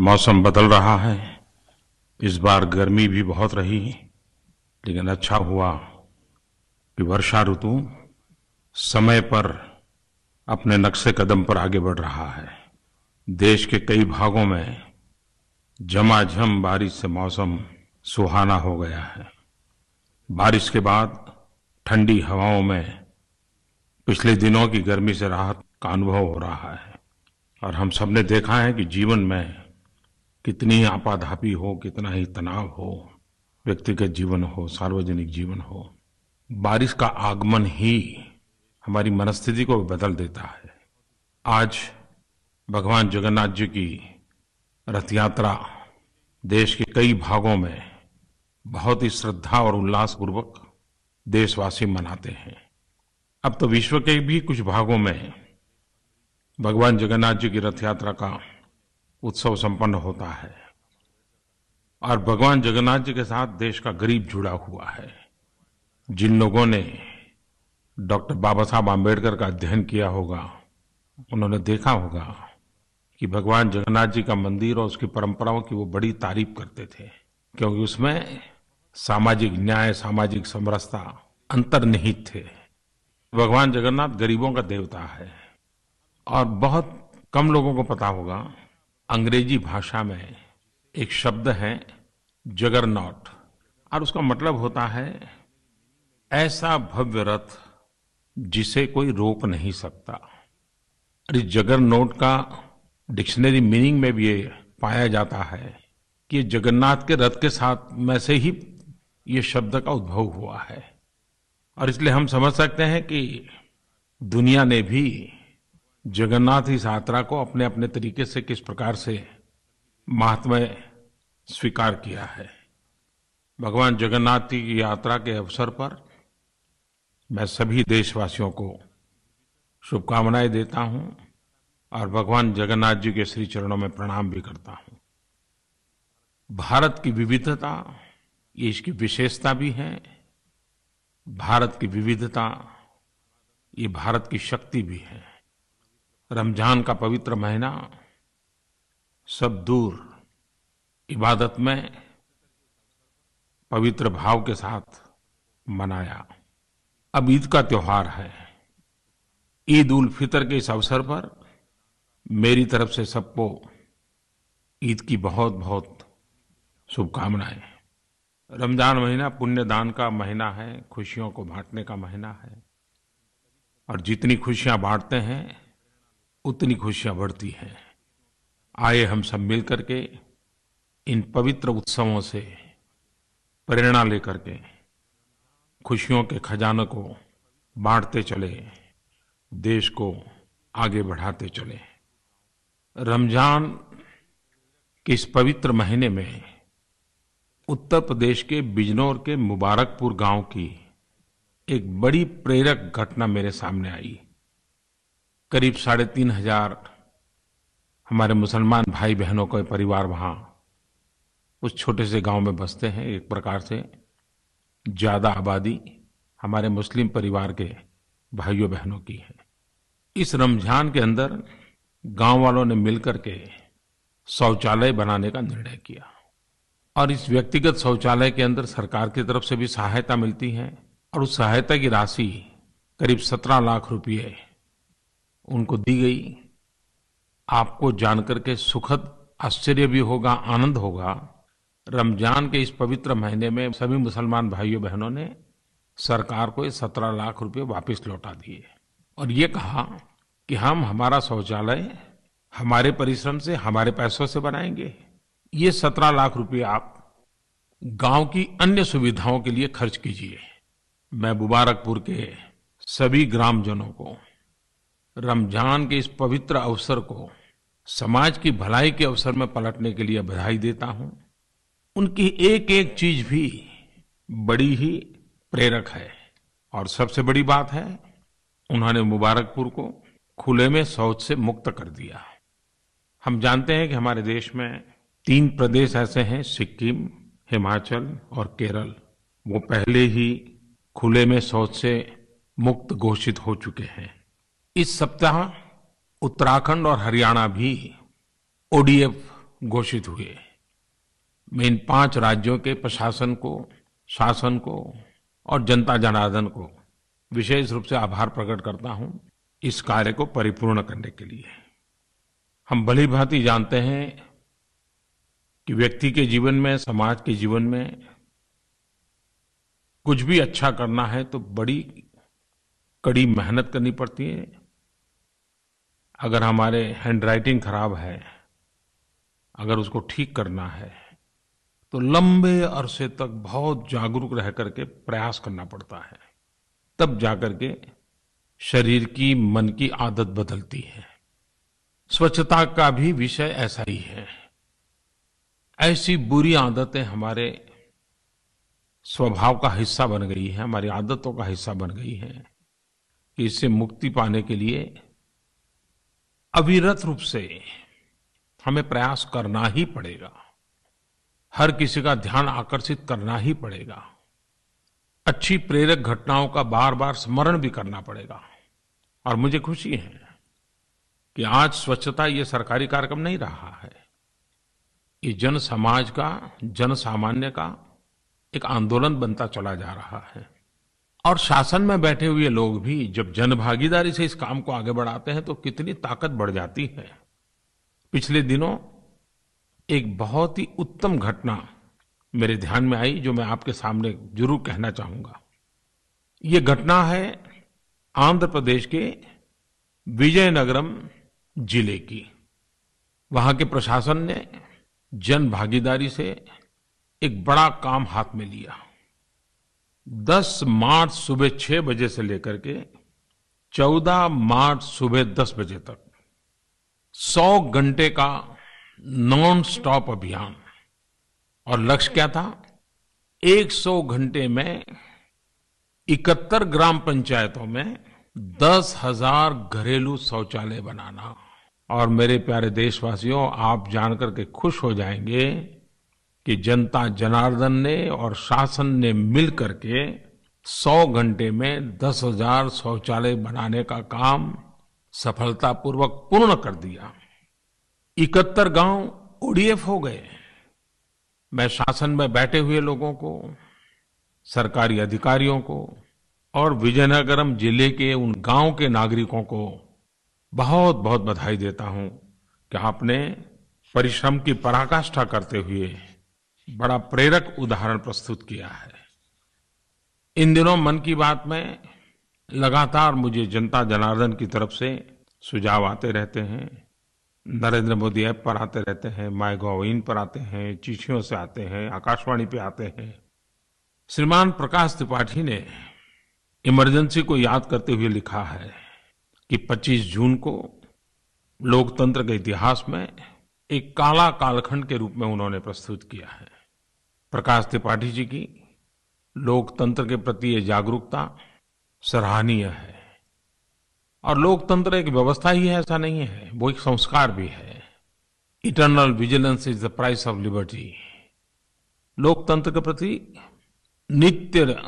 मौसम बदल रहा है। इस बार गर्मी भी बहुत रही, लेकिन अच्छा हुआ कि वर्षा ऋतु समय पर अपने नक्शे कदम पर आगे बढ़ रहा है। देश के कई भागों में झमाझम बारिश से मौसम सुहाना हो गया है। बारिश के बाद ठंडी हवाओं में पिछले दिनों की गर्मी से राहत का अनुभव हो रहा है। और हम सबने देखा है कि जीवन में कितनी आपाधापी हो, कितना ही तनाव हो, व्यक्तिगत जीवन हो, सार्वजनिक जीवन हो, बारिश का आगमन ही हमारी मनस्थिति को बदल देता है। आज भगवान जगन्नाथ जी की रथ यात्रा देश के कई भागों में बहुत ही श्रद्धा और उल्लासपूर्वक देशवासी मनाते हैं। अब तो विश्व के भी कुछ भागों में भगवान जगन्नाथ जी की रथ यात्रा का उत्सव संपन्न होता है और भगवान जगन्नाथ जी के साथ देश का गरीब जुड़ा हुआ है। जिन लोगों ने डॉक्टर बाबा साहब आम्बेडकर का अध्ययन किया होगा, उन्होंने देखा होगा कि भगवान जगन्नाथ जी का मंदिर और उसकी परंपराओं की वो बड़ी तारीफ करते थे, क्योंकि उसमें सामाजिक न्याय, सामाजिक समरसता अंतर्निहित थे। भगवान जगन्नाथ गरीबों का देवता है और बहुत कम लोगों को पता होगा, अंग्रेजी भाषा में एक शब्द है जगरनॉट, और उसका मतलब होता है ऐसा भव्य रथ जिसे कोई रोक नहीं सकता। और इस जगरनॉट का डिक्शनरी मीनिंग में भी ये पाया जाता है कि ये जगन्नाथ के रथ के साथ में से ही ये शब्द का उद्भव हुआ है। और इसलिए हम समझ सकते हैं कि दुनिया ने भी जगन्नाथ इस यात्रा को अपने अपने तरीके से किस प्रकार से महात्म्य स्वीकार किया है। भगवान जगन्नाथ की यात्रा के अवसर पर मैं सभी देशवासियों को शुभकामनाएं देता हूं और भगवान जगन्नाथ जी के श्री चरणों में प्रणाम भी करता हूं। भारत की विविधता ये इसकी विशेषता भी है। भारत की विविधता ये भारत की शक्ति भी है। रमजान का पवित्र महीना सब दूर इबादत में पवित्र भाव के साथ मनाया। अब ईद का त्योहार है। ईद उल फितर के इस अवसर पर मेरी तरफ से सबको ईद की बहुत बहुत शुभकामनाएं। रमजान महीना पुण्य दान का महीना है, खुशियों को बांटने का महीना है, और जितनी खुशियां बांटते हैं उतनी खुशियां बढ़ती हैं। आइए हम सब मिल करके इन पवित्र उत्सवों से प्रेरणा लेकर के खुशियों के खजाने को बांटते चले, देश को आगे बढ़ाते चले। रमजान के इस पवित्र महीने में उत्तर प्रदेश के बिजनौर के मुबारकपुर गांव की एक बड़ी प्रेरक घटना मेरे सामने आई। करीब 3,500 हमारे मुसलमान भाई बहनों का परिवार वहां उस छोटे से गांव में बसते हैं। एक प्रकार से ज्यादा आबादी हमारे मुस्लिम परिवार के भाइयों बहनों की है। इस रमजान के अंदर गांव वालों ने मिलकर के शौचालय बनाने का निर्णय किया, और इस व्यक्तिगत शौचालय के अंदर सरकार की तरफ से भी सहायता मिलती है, और उस सहायता की राशि करीब 17 लाख रुपये उनको दी गई। आपको जानकर के सुखद आश्चर्य भी होगा, आनंद होगा। रमजान के इस पवित्र महीने में सभी मुसलमान भाइयों बहनों ने सरकार को ये 17 लाख रुपए वापस लौटा दिए और ये कहा कि हम हमारा शौचालय हमारे परिश्रम से, हमारे पैसों से बनाएंगे। ये 17 लाख रुपए आप गांव की अन्य सुविधाओं के लिए खर्च कीजिए। मैं मुबारकपुर के सभी ग्रामजनों को रमजान के इस पवित्र अवसर को समाज की भलाई के अवसर में पलटने के लिए बधाई देता हूं। उनकी एक एक चीज भी बड़ी ही प्रेरक है, और सबसे बड़ी बात है उन्होंने मुबारकपुर को खुले में शौच से मुक्त कर दिया। हम जानते हैं कि हमारे देश में 3 प्रदेश ऐसे हैं, सिक्किम, हिमाचल और केरल, वो पहले ही खुले में शौच से मुक्त घोषित हो चुके हैं। इस सप्ताह उत्तराखंड और हरियाणा भी ओडीएफ घोषित हुए, मैं इन 5 राज्यों के प्रशासन को, शासन को और जनता जनार्दन को विशेष रूप से आभार प्रकट करता हूं इस कार्य को परिपूर्ण करने के लिए। हम भलीभांति जानते हैं कि व्यक्ति के जीवन में, समाज के जीवन में कुछ भी अच्छा करना है तो बड़ी कड़ी मेहनत करनी पड़ती है। अगर हमारे हैंडराइटिंग खराब है, अगर उसको ठीक करना है तो लंबे अरसे तक बहुत जागरूक रह करके प्रयास करना पड़ता है, तब जाकर के शरीर की, मन की आदत बदलती है। स्वच्छता का भी विषय ऐसा ही है। ऐसी बुरी आदतें हमारे स्वभाव का हिस्सा बन गई है, हमारी आदतों का हिस्सा बन गई है कि इससे मुक्ति पाने के लिए अविरत रूप से हमें प्रयास करना ही पड़ेगा। हर किसी का ध्यान आकर्षित करना ही पड़ेगा। अच्छी प्रेरक घटनाओं का बार बार स्मरण भी करना पड़ेगा। और मुझे खुशी है कि आज स्वच्छता ये सरकारी कार्यक्रम नहीं रहा है, ये जन समाज का, जन सामान्य का एक आंदोलन बनता चला जा रहा है। और शासन में बैठे हुए लोग भी जब जनभागीदारी से इस काम को आगे बढ़ाते हैं तो कितनी ताकत बढ़ जाती है। पिछले दिनों एक बहुत ही उत्तम घटना मेरे ध्यान में आई जो मैं आपके सामने जरूर कहना चाहूंगा। ये घटना है आंध्र प्रदेश के विजयनगरम जिले की। वहां के प्रशासन ने जन भागीदारी से एक बड़ा काम हाथ में लिया। 10 मार्च सुबह 6 बजे से लेकर के 14 मार्च सुबह 10 बजे तक 100 घंटे का नॉन स्टॉप अभियान। और लक्ष्य क्या था? 100 घंटे में 71 ग्राम पंचायतों में 10,000 घरेलू शौचालय बनाना। और मेरे प्यारे देशवासियों, आप जानकर के खुश हो जाएंगे कि जनता जनार्दन ने और शासन ने मिलकर के 100 घंटे में 10,000 शौचालय बनाने का काम सफलतापूर्वक पूर्ण कर दिया। 71 गांव ओडीएफ हो गए। मैं शासन में बैठे हुए लोगों को, सरकारी अधिकारियों को और विजयनगरम जिले के उन गांव के नागरिकों को बहुत बहुत बधाई देता हूं कि आपने परिश्रम की पराकाष्ठा करते हुए बड़ा प्रेरक उदाहरण प्रस्तुत किया है। इन दिनों मन की बात में लगातार मुझे जनता जनार्दन की तरफ से सुझाव आते रहते हैं। नरेंद्र मोदी ऐप पर आते रहते हैं, माईगोव पर आते हैं, चिट्ठियों से आते हैं, आकाशवाणी पे आते हैं। श्रीमान प्रकाश त्रिपाठी ने इमरजेंसी को याद करते हुए लिखा है कि 25 जून को लोकतंत्र के इतिहास में एक काला कालखंड के रूप में उन्होंने प्रस्तुत किया है। प्रकाश त्रिपाठी जी की लोकतंत्र के प्रति ये जागरूकता सराहनीय है। और लोकतंत्र एक व्यवस्था ही है ऐसा नहीं है, वो एक संस्कार भी है। Eternal vigilance is the price of liberty. लोकतंत्र के प्रति नित्य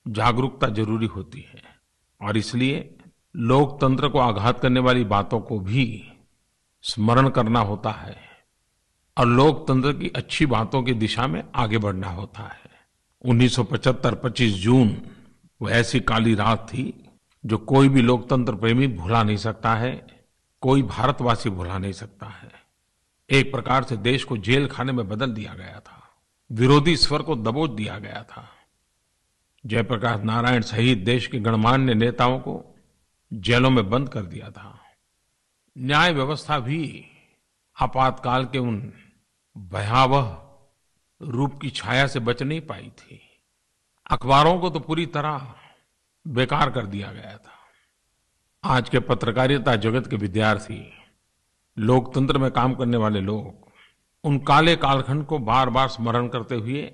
जागरूकता जरूरी होती है और इसलिए लोकतंत्र को आघात करने वाली बातों को भी स्मरण करना होता है और लोकतंत्र की अच्छी बातों की दिशा में आगे बढ़ना होता है। 1975 25 जून वो ऐसी काली रात थी जो कोई भी लोकतंत्र प्रेमी भुला नहीं सकता है, कोई भारतवासी भुला नहीं सकता है। एक प्रकार से देश को जेल खाने में बदल दिया गया था, विरोधी स्वर को दबोच दिया गया था। जयप्रकाश नारायण सहित देश के गणमान्य नेताओं को जेलों में बंद कर दिया था। न्याय व्यवस्था भी आपातकाल के उन भयावह रूप की छाया से बच नहीं पाई थी। अखबारों को तो पूरी तरह बेकार कर दिया गया था। आज के पत्रकारिता जगत के विद्यार्थी, लोकतंत्र में काम करने वाले लोग उन काले कालखंड को बार बार स्मरण करते हुए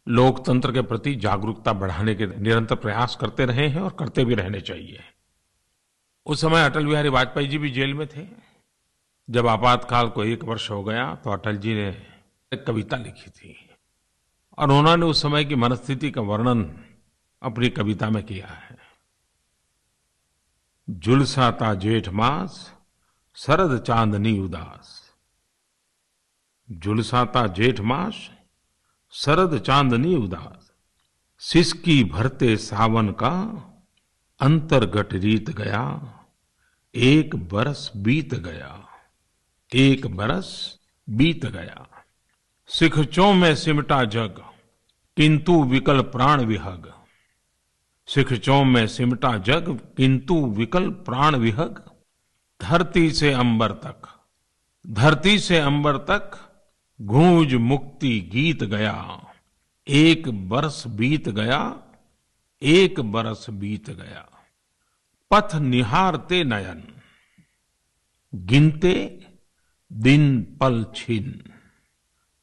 लोकतंत्र के प्रति जागरूकता बढ़ाने के निरंतर प्रयास करते रहे हैं और करते भी रहने चाहिए। उस समय अटल बिहारी वाजपेयी जी भी जेल में थे। जब आपातकाल को 1 वर्ष हो गया तो अटल जी ने एक कविता लिखी थी और उन्होंने उस समय की मनस्थिति का वर्णन अपनी कविता में किया है। झुलसाता जेठ मास, शरद चांदनी उदास, झुलसाता जेठ मास, शरद चांदनी उदास, सिसकी भरते सावन का, अंतर्गट रीत गया, एक बरस बीत गया, एक बरस बीत गया। सिखचों में सिमटा जग, किंतु विकल प्राण विहग। सिखचों में सिमटा जग, किंतु विकल प्राण विहग। धरती से अंबर तक, धरती से अंबर तक, गूंज मुक्ति गीत गया। एक बरस बीत गया, एक बरस बीत गया। पथ निहारते नयन, गिनते दिन पल छिन।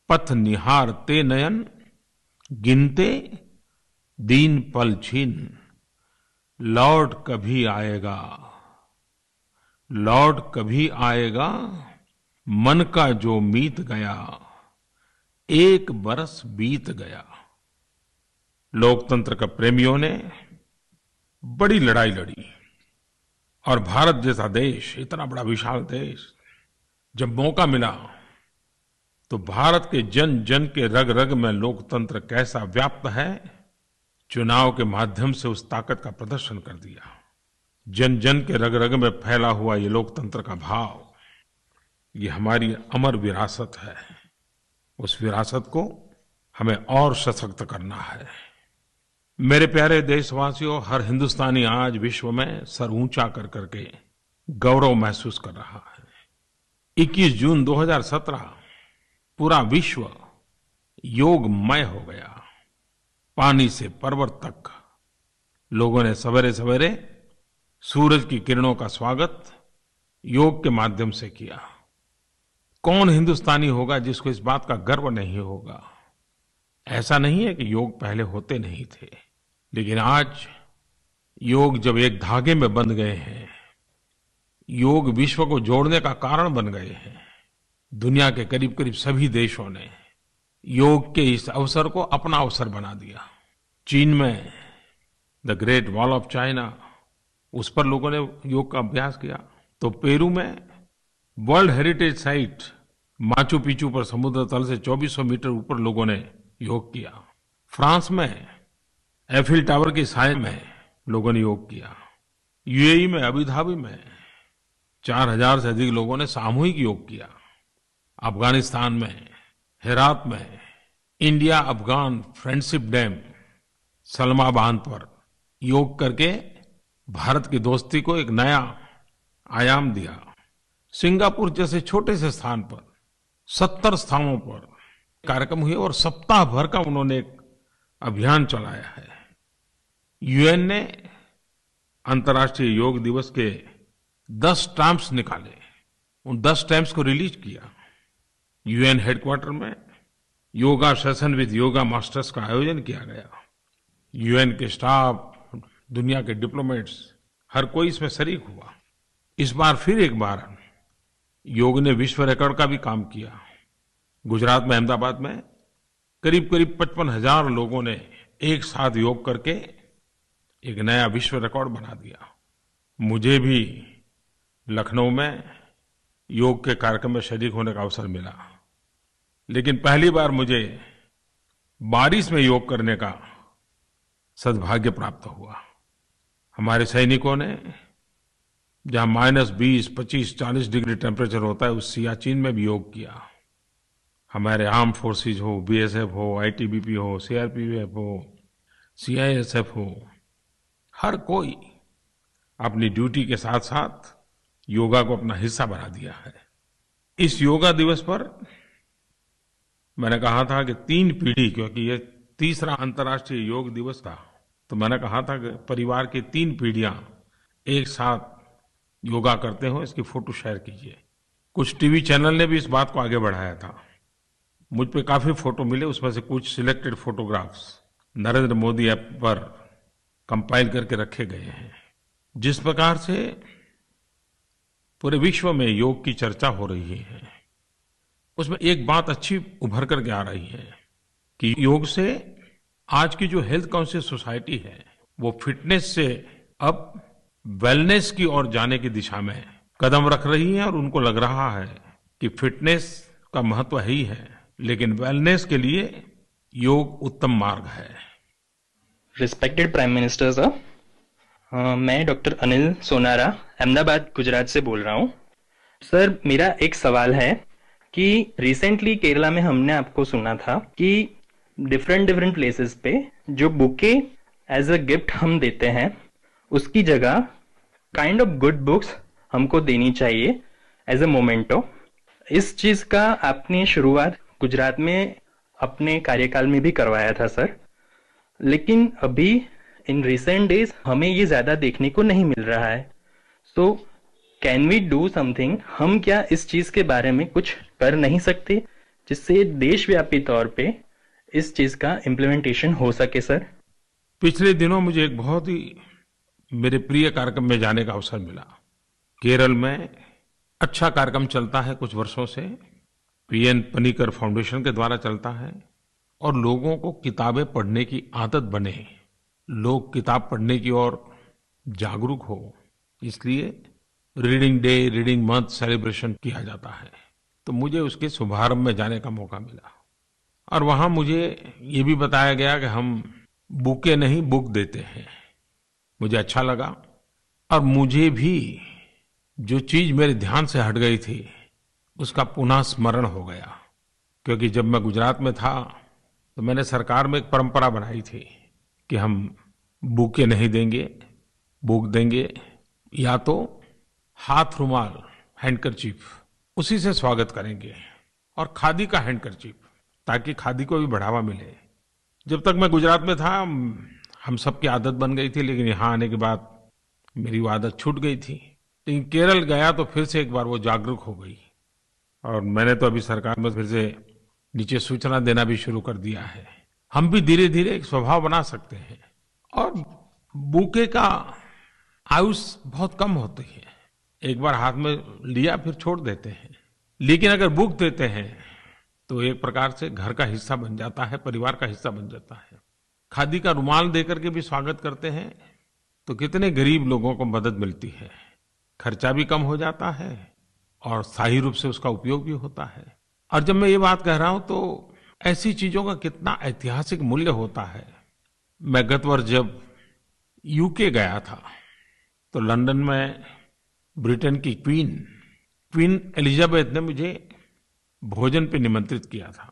पथ निहारते नयन, गिनते दिन पल छिन। लौट कभी आएगा, लौट कभी आएगा, मन का जो मीत गया, एक बरस बीत गया। लोकतंत्र के प्रेमियों ने बड़ी लड़ाई लड़ी और भारत जैसा देश, इतना बड़ा विशाल देश, जब मौका मिला तो भारत के जन जन के रग रग में लोकतंत्र कैसा व्याप्त है, चुनाव के माध्यम से उस ताकत का प्रदर्शन कर दिया। जन जन के रग रग में फैला हुआ ये लोकतंत्र का भाव, ये हमारी अमर विरासत है। उस विरासत को हमें और सशक्त करना है। मेरे प्यारे देशवासियों, हर हिंदुस्तानी आज विश्व में सर ऊंचा कर करके गौरव महसूस कर रहा है। 21 जून 2017 पूरा विश्व योगमय हो गया। पानी से पर्वत तक लोगों ने सवेरे सवेरे सूरज की किरणों का स्वागत योग के माध्यम से किया। कौन हिंदुस्तानी होगा जिसको इस बात का गर्व नहीं होगा? ऐसा नहीं है कि योग पहले होते नहीं थे, लेकिन आज योग जब एक धागे में बंध गए हैं, योग विश्व को जोड़ने का कारण बन गए हैं। दुनिया के करीब करीब सभी देशों ने योग के इस अवसर को अपना अवसर बना दिया। चीन में the great wall of China, उस पर लोगों ने योग का अभ्यास किया। तो पेरू में world heritage site Machu Picchu पर समुद्र तल से 2400 मीटर ऊपर लोगों ने योग किया। फ्रांस में एफिल टावर की साय में लोगों ने योग किया। यूएई में अबू धाबी में 4000 से अधिक लोगों ने सामूहिक योग किया। अफगानिस्तान में हेरात में India Afghan friendship dam Salma बांध पर योग करके भारत की दोस्ती को एक नया आयाम दिया। सिंगापुर जैसे छोटे से स्थान पर 70 स्थानों पर कार्यक्रम हुए और सप्ताह भर का उन्होंने एक अभियान चलाया है। यूएन ने अंतर्राष्ट्रीय योग दिवस के 10 स्टैम्प्स निकाले, उन 10 स्टैम्प्स को रिलीज किया। यूएन हेडक्वार्टर में yoga session with yoga masters का आयोजन किया गया। यूएन के स्टाफ, दुनिया के डिप्लोमेट्स, हर कोई इसमें शरीक हुआ। इस बार फिर एक बार योग ने विश्व रिकॉर्ड का भी काम किया। गुजरात में अहमदाबाद में करीब करीब 55,000 लोगों ने एक साथ योग करके एक नया विश्व रिकॉर्ड बना दिया। मुझे भी लखनऊ में योग के कार्यक्रम में शरीक होने का अवसर मिला, लेकिन पहली बार मुझे बारिश में योग करने का सद्भाग्य प्राप्त हुआ। हमारे सैनिकों ने जहां -20, 25, 40 डिग्री टेम्परेचर होता है, उस सियाचिन में भी योग किया। हमारे आर्म फोर्सेज हो, बीएसएफ हो, आईटीबीपी हो, सीआरपीएफ हो, सीआईएसएफ हो, हर कोई अपनी ड्यूटी के साथ साथ योगा को अपना हिस्सा बना दिया है। इस योगा दिवस पर मैंने कहा था कि 3 पीढ़ी, क्योंकि ये 3रा अंतर्राष्ट्रीय योग दिवस था, तो मैंने कहा था कि परिवार की 3 पीढ़ियां एक साथ योगा करते हो, इसकी फोटो शेयर कीजिए। कुछ टीवी चैनल ने भी इस बात को आगे बढ़ाया था। मुझ पे काफी फोटो मिले, उसमें से कुछ selected photographs Narendra Modi app पर कंपाइल करके रखे गए हैं। जिस प्रकार से पूरे विश्व में योग की चर्चा हो रही है, उसमें एक बात अच्छी उभर करके आ रही है कि योग से आज की जो हेल्थ कॉन्शियस सोसाइटी है, वो फिटनेस से अब वेलनेस की ओर जाने की दिशा में कदम रख रही है। और उनको लग रहा है कि फिटनेस का महत्व है ही है, लेकिन वेलनेस के लिए योग उत्तम मार्ग है। रिस्पेक्टेड प्राइम मिनिस्टर सर, मैं डॉक्टर अनिल सोनारा अहमदाबाद गुजरात से बोल रहा हूँ। सर, मेरा एक सवाल है कि रिसेंटली केरला में हमने आपको सुना था कि डिफरेंट डिफरेंट प्लेसेस पे जो बुके एज अ गिफ्ट हम देते हैं उसकी जगह काइंड ऑफ गुड बुक्स हमको देनी चाहिए एज अ मोमेंटो। इस चीज का आपने शुरुआत गुजरात में अपने कार्यकाल में भी करवाया था सर, लेकिन अभी इन रिसेंट डेज हमें ये ज्यादा देखने को नहीं मिल रहा है। So can we do something? हम क्या इस चीज के बारे में कुछ कर नहीं सकते जिससे देशव्यापी तौर पे इस चीज का इम्प्लीमेंटेशन हो सके सर? पिछले दिनों मुझे एक बहुत ही मेरे प्रिय कार्यक्रम में जाने का अवसर मिला। केरल में अच्छा कार्यक्रम चलता है कुछ वर्षों से, पीएन पनिकर फाउंडेशन के द्वारा चलता है, और लोगों को किताबें पढ़ने की आदत बने, लोग किताब पढ़ने की ओर जागरूक हो, इसलिए reading day, reading month celebration किया जाता है। तो मुझे उसके शुभारंभ में जाने का मौका मिला और वहां मुझे ये भी बताया गया कि हम बुके नहीं बुक देते हैं। मुझे अच्छा लगा और मुझे भी जो चीज मेरे ध्यान से हट गई थी उसका पुनः स्मरण हो गया, क्योंकि जब मैं गुजरात में था तो मैंने सरकार में एक परंपरा बनाई थी कि हम बुके नहीं देंगे, बुक देंगे या तो हाथ रुमाल, हैंडकरचीफ, उसी से स्वागत करेंगे, और खादी का हैंडकरचीफ, ताकि खादी को भी बढ़ावा मिले। जब तक मैं गुजरात में था हम सबकी आदत बन गई थी, लेकिन यहाँ आने के बाद मेरी वो आदत छूट गई थी। लेकिन केरल गया तो फिर से एक बार वो जागरूक हो गई और मैंने तो अभी सरकार में फिर से नीचे सूचना देना भी शुरू कर दिया है। हम भी धीरे धीरे एक स्वभाव बना सकते हैं। और बुके का आयुष बहुत कम होती है, एक बार हाथ में लिया फिर छोड़ देते हैं, लेकिन अगर बुक देते हैं तो एक प्रकार से घर का हिस्सा बन जाता है, परिवार का हिस्सा बन जाता है। खादी का रुमाल देकर के भी स्वागत करते हैं तो कितने गरीब लोगों को मदद मिलती है, खर्चा भी कम हो जाता है और स्थायी रूप से उसका उपयोग भी होता है। और जब मैं ये बात कह रहा हूं तो ऐसी चीजों का कितना ऐतिहासिक मूल्य होता है। मैं गत वर्ष जब यूके गया था तो लंदन में ब्रिटेन की क्वीन एलिजाबेथ ने मुझे भोजन पे निमंत्रित किया था।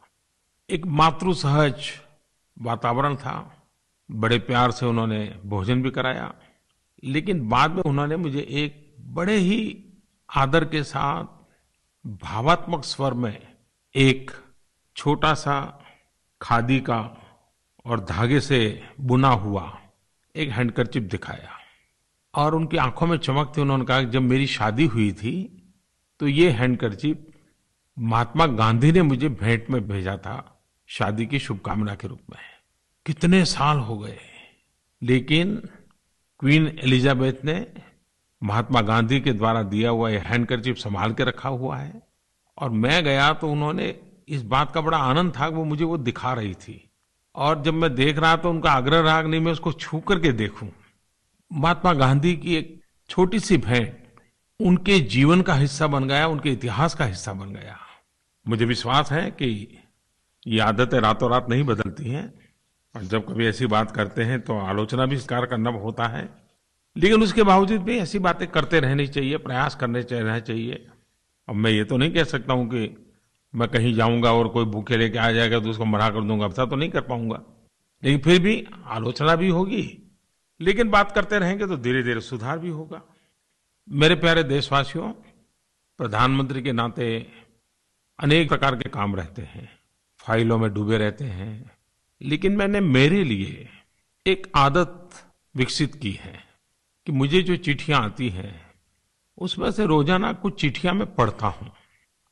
एक मातृ सहज वातावरण था, बड़े प्यार से उन्होंने भोजन भी कराया, लेकिन बाद में उन्होंने मुझे एक बड़े ही आदर के साथ भावात्मक स्वर में एक छोटा सा खादी का और धागे से बुना हुआ एक हैंडकरचीफ दिखाया और उनकी आंखों में चमक थी। उन्होंने कहा कि जब मेरी शादी हुई थी तो ये हैंडकरचीफ महात्मा गांधी ने मुझे भेंट में भेजा था, शादी की शुभकामना के रूप में। कितने साल हो गए, लेकिन क्वीन एलिजाबेथ ने महात्मा गांधी के द्वारा दिया हुआ ये हैंडकरचीफ संभाल के रखा हुआ है। और मैं गया तो उन्होंने इस बात का बड़ा आनंद था कि वो मुझे वो दिखा रही थी, और जब मैं देख रहा तो उनका आग्रह रहा कि नहीं मैं उसको छू करके देखूं। महात्मा गांधी की एक छोटी सी भेंट उनके जीवन का हिस्सा बन गया, उनके इतिहास का हिस्सा बन गया। मुझे विश्वास है कि ये आदतें रातों रात नहीं बदलती हैं, और जब कभी ऐसी बात करते हैं तो आलोचना भी स्वीकार करना होता है, लेकिन उसके बावजूद भी ऐसी बातें करते रहनी चाहिए, प्रयास करने रहना चाहिए। अब मैं ये तो नहीं कह सकता हूं कि मैं कहीं जाऊंगा और कोई भूखे लेके आ जाएगा तो उसको मना कर दूंगा, ऐसा तो नहीं कर पाऊंगा, लेकिन फिर भी आलोचना भी होगी, लेकिन बात करते रहेंगे तो धीरे धीरे सुधार भी होगा। मेरे प्यारे देशवासियों, प्रधानमंत्री के नाते अनेक प्रकार के काम रहते हैं, फाइलों में डूबे रहते हैं, लेकिन मैंने मेरे लिए एक आदत विकसित की है कि मुझे जो चिट्ठियां आती हैं उसमें से रोजाना कुछ चिट्ठियां मैं पढ़ता हूं,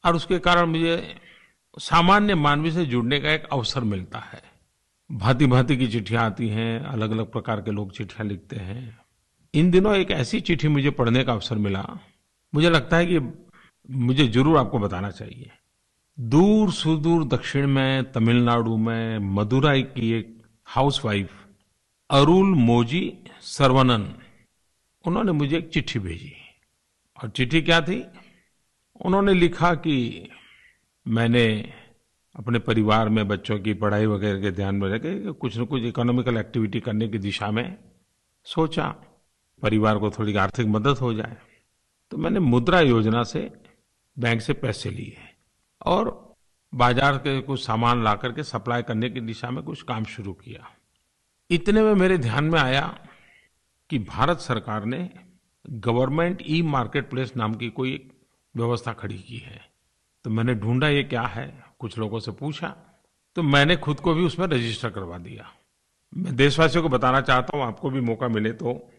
और उसके कारण मुझे सामान्य मानवी से जुड़ने का एक अवसर मिलता है। भांति भांति की चिट्ठियां आती हैं, अलग अलग प्रकार के लोग चिट्ठियां लिखते हैं। इन दिनों एक ऐसी चिट्ठी मुझे पढ़ने का अवसर मिला, मुझे लगता है कि मुझे जरूर आपको बताना चाहिए। दूर सुदूर दक्षिण में तमिलनाडु में मदुराई की एक हाउसवाइफ अरुल मोजी सर्वनन, उन्होंने मुझे एक चिट्ठी भेजी। और चिट्ठी क्या थी? उन्होंने लिखा कि मैंने अपने परिवार में बच्चों की पढ़ाई वगैरह के ध्यान में रखे कुछ न कुछ इकोनॉमिकल एक्टिविटी करने की दिशा में सोचा, परिवार को थोड़ी आर्थिक मदद हो जाए। तो मैंने मुद्रा योजना से बैंक से पैसे लिए और बाजार के कुछ सामान ला करके सप्लाई करने की दिशा में कुछ काम शुरू किया। इतने में मेरे ध्यान में आया कि भारत सरकार ने गवर्नमेंट ई मार्केट प्लेस नाम की कोई एक व्यवस्था खड़ी की है। तो मैंने ढूंढा ये क्या है, कुछ लोगों से पूछा, तो मैंने खुद को भी उसमें रजिस्टर करवा दिया। मैं देशवासियों को बताना चाहता हूँ, आपको भी मौका मिले तो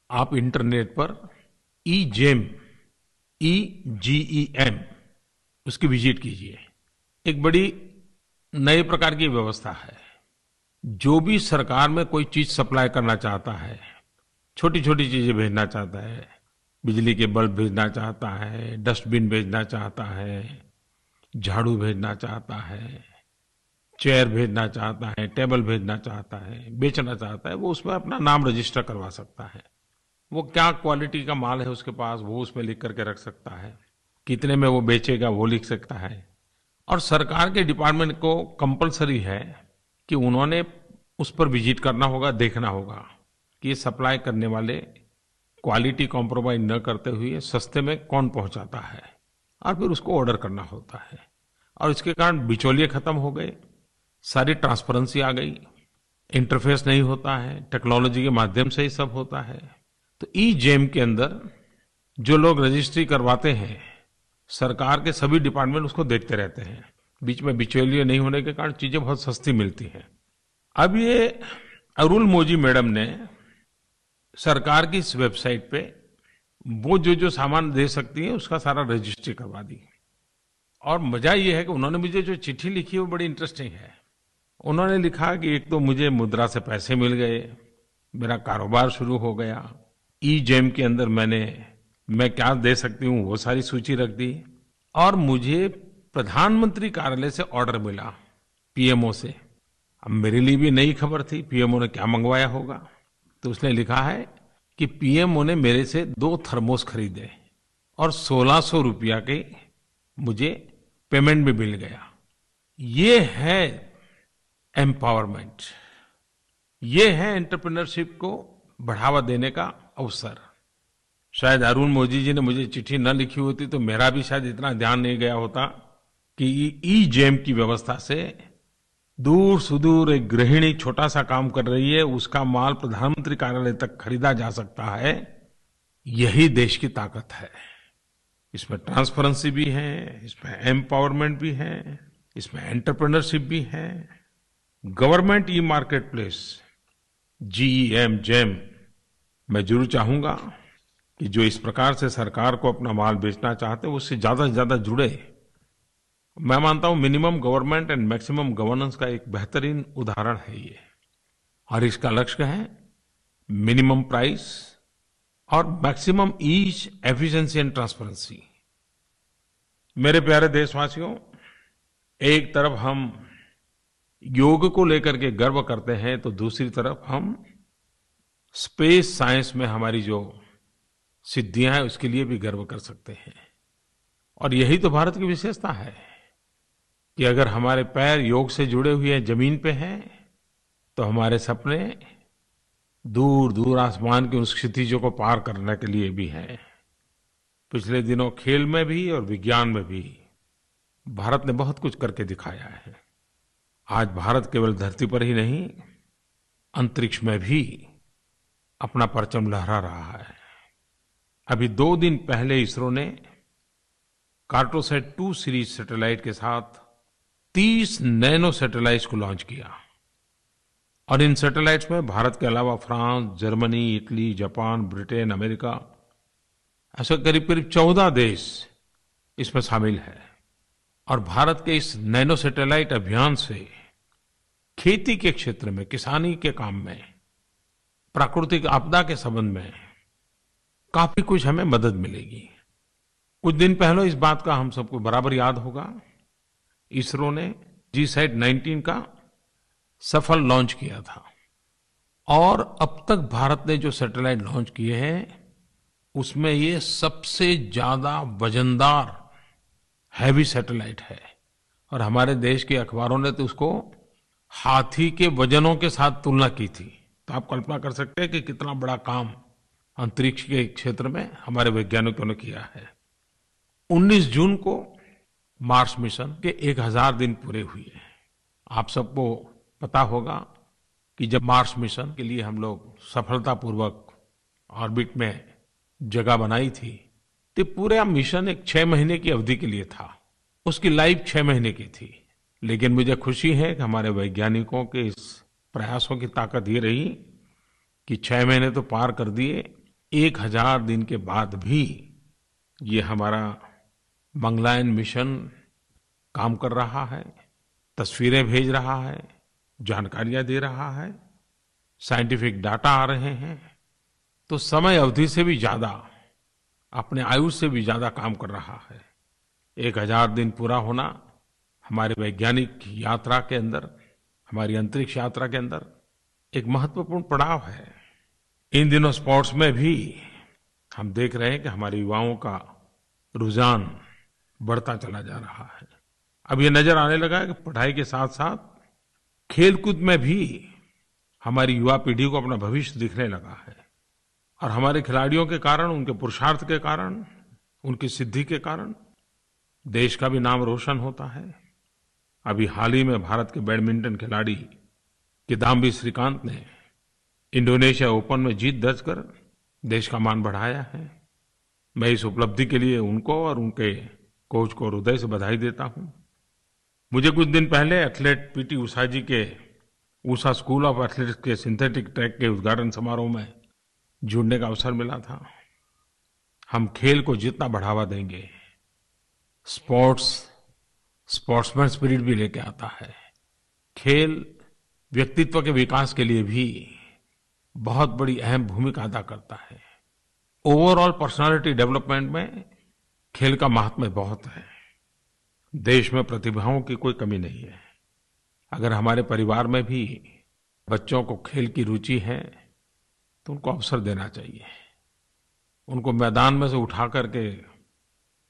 आप इंटरनेट पर EGEM EGEM उसकी विजिट कीजिए। एक बड़ी नए प्रकार की व्यवस्था है। जो भी सरकार में कोई चीज सप्लाई करना चाहता है, छोटी छोटी चीजें भेजना चाहता है, बिजली के बल्ब भेजना चाहता है, डस्टबिन भेजना चाहता है, झाड़ू भेजना चाहता है, चेयर भेजना चाहता है, टेबल भेजना चाहता है, बेचना चाहता है, वो उसमें अपना नाम रजिस्टर करवा सकता है। वो क्या क्वालिटी का माल है उसके पास, वो उसमें लिख करके रख सकता है। कितने में वो बेचेगा वो लिख सकता है। और सरकार के डिपार्टमेंट को कंपलसरी है कि उन्होंने उस पर विजिट करना होगा, देखना होगा कि ये सप्लाई करने वाले क्वालिटी कॉम्प्रोमाइज न करते हुए सस्ते में कौन पहुंचाता है, और फिर उसको ऑर्डर करना होता है। और इसके कारण बिचौलिए खत्म हो गए, सारी ट्रांसपेरेंसी आ गई, इंटरफेस नहीं होता है, टेक्नोलॉजी के माध्यम से ही सब होता है। तो EGEM के अंदर जो लोग रजिस्ट्री करवाते हैं, सरकार के सभी डिपार्टमेंट उसको देखते रहते हैं। बीच में बिचौलिए नहीं होने के कारण चीजें बहुत सस्ती मिलती हैं। अब ये अरुल मोजी मैडम ने सरकार की इस वेबसाइट पे वो जो सामान दे सकती है उसका सारा रजिस्ट्री करवा दी। और मजा ये है कि उन्होंने मुझे जो चिट्ठी लिखी वो बड़ी इंटरेस्टिंग है। उन्होंने लिखा कि एक तो मुझे मुद्रा से पैसे मिल गए, मेरा कारोबार शुरू हो गया, EGEM के अंदर मैं क्या दे सकती हूँ वो सारी सूची रख दी, और मुझे प्रधानमंत्री कार्यालय से ऑर्डर मिला, PMO से। अब मेरे लिए भी नई खबर थी, PMO ने क्या मंगवाया होगा। तो उसने लिखा है कि PMO ने मेरे से 2 थर्मोस खरीदे और 1600 रुपया के मुझे पेमेंट भी मिल गया। ये है एम्पावरमेंट, ये है एंटरप्रेन्योरशिप को बढ़ावा देने का अवसर। शायद अरुण मोदी जी ने मुझे चिट्ठी न लिखी होती तो मेरा भी शायद इतना ध्यान नहीं गया होता कि EGEM की व्यवस्था से दूर सुदूर एक गृहिणी छोटा सा काम कर रही है, उसका माल प्रधानमंत्री कार्यालय तक खरीदा जा सकता है। यही देश की ताकत है। इसमें ट्रांसपेरेंसी भी है, इसमें एम्पावरमेंट भी है, इसमें एंटरप्रेन्योरशिप भी है। Government e market place GEM मैं जरूर चाहूंगा कि जो इस प्रकार से सरकार को अपना माल बेचना चाहते हैं उससे ज्यादा से ज्यादा जुड़े। मैं मानता हूं minimum government and maximum governance का एक बेहतरीन उदाहरण है ये। और इसका लक्ष्य है मिनिमम प्राइस और maximum ease, efficiency and transparency. मेरे प्यारे देशवासियों, एक तरफ हम योग को लेकर के गर्व करते हैं तो दूसरी तरफ हम स्पेस साइंस में हमारी जो सिद्धियां हैं उसके लिए भी गर्व कर सकते हैं। और यही तो भारत की विशेषता है कि अगर हमारे पैर योग से जुड़े हुए जमीन पे हैं तो हमारे सपने दूर दूर आसमान की उन क्षितिजों को पार करने के लिए भी हैं। पिछले दिनों खेल में भी और विज्ञान में भी भारत ने बहुत कुछ करके दिखाया है। आज भारत केवल धरती पर ही नहीं, अंतरिक्ष में भी अपना परचम लहरा रहा है। अभी 2 दिन पहले इसरो ने कार्टोसैट 2 सीरीज सैटेलाइट के साथ 30 नैनो सैटेलाइट्स को लॉन्च किया। और इन सैटेलाइट्स में भारत के अलावा France, Germany, Italy, Japan, Britain, America, ऐसे करीब करीब 14 देश इसमें शामिल है। और भारत के इस नैनो सैटेलाइट अभियान से खेती के क्षेत्र में, किसानी के काम में, प्राकृतिक आपदा के संबंध में काफी कुछ हमें मदद मिलेगी। कुछ दिन पहले इस बात का हम सबको बराबर याद होगा, इसरो ने GSAT-19 का सफल लॉन्च किया था। और अब तक भारत ने जो सैटेलाइट लॉन्च किए हैं उसमें ये सबसे ज्यादा वजनदार हैवी सैटेलाइट है। और हमारे देश के अखबारों ने तो उसको हाथी के वजनों के साथ तुलना की थी। तो आप कल्पना कर सकते हैं कि कितना बड़ा काम अंतरिक्ष के क्षेत्र में हमारे वैज्ञानिकों ने किया है। 19 जून को मार्स मिशन के 1000 दिन पूरे हुए। आप सबको पता होगा कि जब मार्स मिशन के लिए हम लोग सफलतापूर्वक ऑर्बिट में जगह बनाई थी, तो पूरा मिशन एक 6 महीने की अवधि के लिए था। उसकी लाइफ 6 महीने की थी। लेकिन मुझे खुशी है कि हमारे वैज्ञानिकों के इस प्रयासों की ताकत ये रही कि 6 महीने तो पार कर दिए, 1000 दिन के बाद भी ये हमारा मंगलयान मिशन काम कर रहा है, तस्वीरें भेज रहा है, जानकारियां दे रहा है, साइंटिफिक डाटा आ रहे हैं। तो समय अवधि से भी ज्यादा, अपने आयु से भी ज्यादा काम कर रहा है। 1000 दिन पूरा होना हमारे वैज्ञानिक यात्रा के अंदर, हमारी अंतरिक्ष यात्रा के अंदर एक महत्वपूर्ण पड़ाव है। इन दिनों स्पोर्ट्स में भी हम देख रहे हैं कि हमारे युवाओं का रुझान बढ़ता चला जा रहा है। अब ये नजर आने लगा है कि पढ़ाई के साथ साथ खेलकूद में भी हमारी युवा पीढ़ी को अपना भविष्य दिखने लगा है। और हमारे खिलाड़ियों के कारण, उनके पुरुषार्थ के कारण, उनकी सिद्धि के कारण देश का भी नाम रोशन होता है। अभी हाल ही में भारत के बैडमिंटन खिलाड़ी किदाम्बी श्रीकांत ने इंडोनेशिया ओपन में जीत दर्ज कर देश का मान बढ़ाया है। मैं इस उपलब्धि के लिए उनको और उनके कोच को हृदय से बधाई देता हूं। मुझे कुछ दिन पहले एथलीट पीटी उषा जी के उषा स्कूल ऑफ एथलेटिक्स के सिंथेटिक ट्रैक के उद्घाटन समारोह में जुड़ने का अवसर मिला था। हम खेल को जितना बढ़ावा देंगे, स्पोर्ट्समैन स्पिरिट भी लेके आता है। खेल व्यक्तित्व के विकास के लिए भी बहुत बड़ी अहम भूमिका अदा करता है। ओवरऑल पर्सनालिटी डेवलपमेंट में खेल का महात्म्य बहुत है। देश में प्रतिभाओं की कोई कमी नहीं है। अगर हमारे परिवार में भी बच्चों को खेल की रुचि है तो उनको अवसर देना चाहिए। उनको मैदान में से उठा करके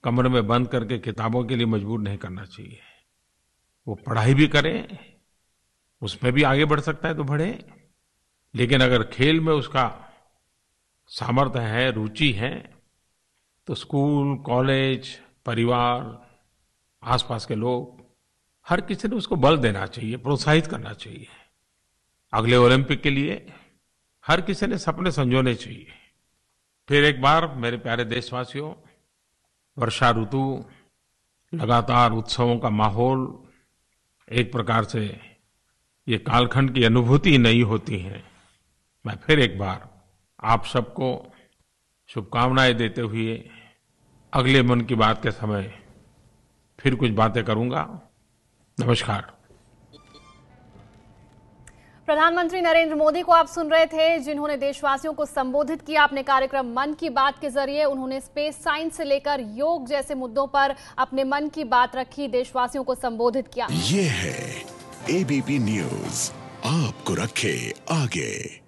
कमरे में बंद करके किताबों के लिए मजबूर नहीं करना चाहिए। वो पढ़ाई भी करें, उसमें भी आगे बढ़ सकता है तो बढ़े, लेकिन अगर खेल में उसका सामर्थ्य है, रुचि है, तो स्कूल, कॉलेज, परिवार, आसपास के लोग, हर किसी ने उसको बल देना चाहिए, प्रोत्साहित करना चाहिए। अगले ओलंपिक के लिए हर किसी ने सपने संजोने चाहिए। फिर एक बार मेरे प्यारे देशवासियों, वर्षा ऋतु, लगातार उत्सवों का माहौल, एक प्रकार से ये कालखंड की अनुभूति नई होती है। मैं फिर एक बार आप सबको शुभकामनाएं देते हुए अगले मन की बात के समय फिर कुछ बातें करूंगा। नमस्कार। प्रधानमंत्री नरेंद्र मोदी को आप सुन रहे थे, जिन्होंने देशवासियों को संबोधित किया अपने कार्यक्रम मन की बात के जरिए। उन्होंने स्पेस साइंस से लेकर योग जैसे मुद्दों पर अपने मन की बात रखी, देशवासियों को संबोधित किया। ये है एबीपी न्यूज, आपको रखे आगे।